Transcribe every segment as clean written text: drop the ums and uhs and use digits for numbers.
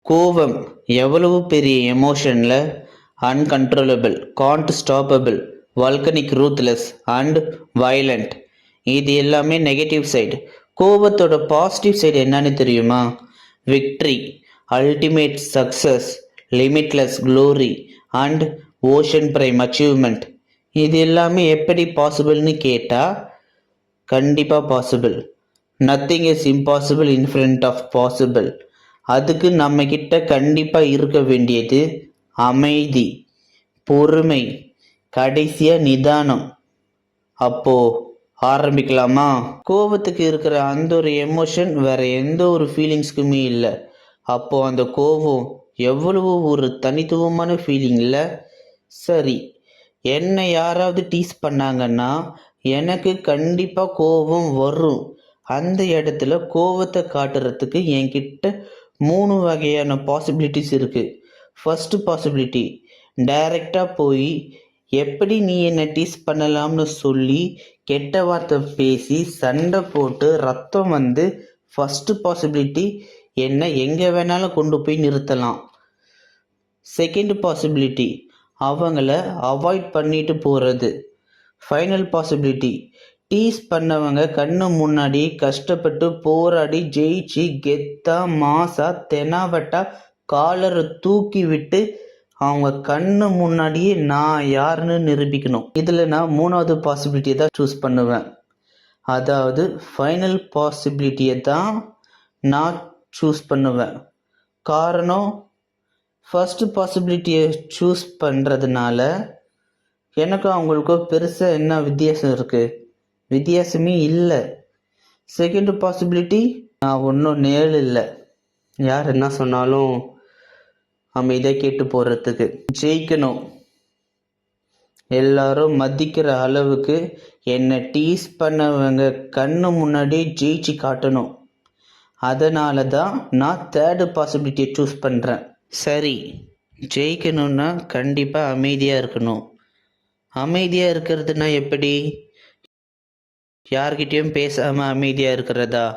கோவம் எவ்வளவு பெரிய எமோஷன்ல uncontrollable, can't stoppable, volcanic, ruthless and violent. இது எல்லாமே நெகட்டிவ் சைடு. கோபத்தோட பாசிட்டிவ் சைடு என்னன்னு தெரியுமா? Victory, ultimate success, limitless glory and ocean prime achievement. இது எல்லாமே எப்படி பாசிபிள்னு கேட்டால் கண்டிப்பாக possible. Nothing is impossible in front of possible. அதுக்கு நம்ம கிட்ட கண்டிப்பா இருக்க வேண்டியது அமைதி, பொறுமை, கடைசியா நிதானம். அப்போ ஆரம்பிக்கலாமா? கோபத்துக்கு இருக்கிற அந்த ஒரு எமோஷன் வேற எந்த ஒரு ஃபீலிங்ஸ்க்குமே இல்லை. அப்போ அந்த கோபம் எவ்வளவு ஒரு தனித்துவமான ஃபீலிங் இல்லை? சரி, என்னை யாராவது டீஸ் பண்ணாங்கன்னா எனக்கு கண்டிப்பா கோபம் வரும். அந்த இடத்துல கோபத்தை காட்டுறதுக்கு என்கிட்ட 3 வகையான பாசிபிலிட்டிஸ் இருக்குது. ஃபர்ஸ்ட் பாசிபிலிட்டி, டைரெக்டாக போய் எப்படி நீ என்னை டீஸ் பண்ணலாம்னு சொல்லி கெட்ட வார்த்தை பேசி சண்டை போட்டு ரத்தம் வந்து ஃபர்ஸ்ட் பாசிபிலிட்டி, என்னை எங்கே வேணாலும் கொண்டு போய் நிறுத்தலாம். செகண்ட் பாசிபிலிட்டி, அவங்கள அவாய்ட் பண்ணிட்டு போகிறது. ஃபைனல் பாசிபிலிட்டி, டீஸ் பண்ணவங்க கண்ணு முன்னாடி கஷ்டப்பட்டு போராடி ஜெயிச்சு கெத்தா மாசா தெனாவட்டா காலரை தூக்கி விட்டு அவங்க கண்ணு முன்னாடியே நான் யாருன்னு நிரூபிக்கணும். இதில் நான் 3வது பாசிபிலிட்டியை தான் சூஸ் பண்ணுவேன். அதாவது ஃபைனல் பாசிபிலிட்டியை தான் நான் சூஸ் பண்ணுவேன். காரணம், ஃபர்ஸ்ட் பாசிபிலிட்டியை சூஸ் பண்ணுறதுனால எனக்கும் அவங்களுக்கும் பெருசாக என்ன வித்தியாசம் இருக்குது? வித்தியாசமே இல்லை. செகண்ட் பாசிபிலிட்டி, நான் ஒன்றும் நேர் இல்லை, யார் என்ன சொன்னாலும் அமைதியாக கேட்டு போகிறதுக்கு. ஜெயிக்கணும், எல்லாரும் மதிக்கிற அளவுக்கு என்னை டீஸ் பண்ணவங்க கண்ணு முன்னாடியே ஜெயிச்சு காட்டணும். அதனால தான் நான் தேர்டு பாசிபிலிட்டியை சூஸ் பண்ணுறேன். சரி, ஜெயிக்கணும்னா கண்டிப்பாக அமைதியாக இருக்கணும். அமைதியாக இருக்கிறதுனா எப்படி? யார்கிட்டயும் பேசாமல் அமைதியாக இருக்கிறதா?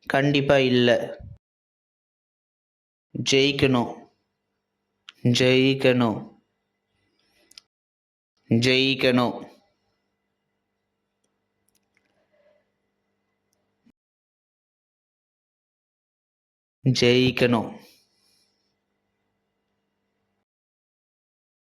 கண்டிப்பாக இல்லை. ஜெயிக்கணும், ஜெயிக்கணும், ஜெயிக்கணும். ஜெயிக்கணும்.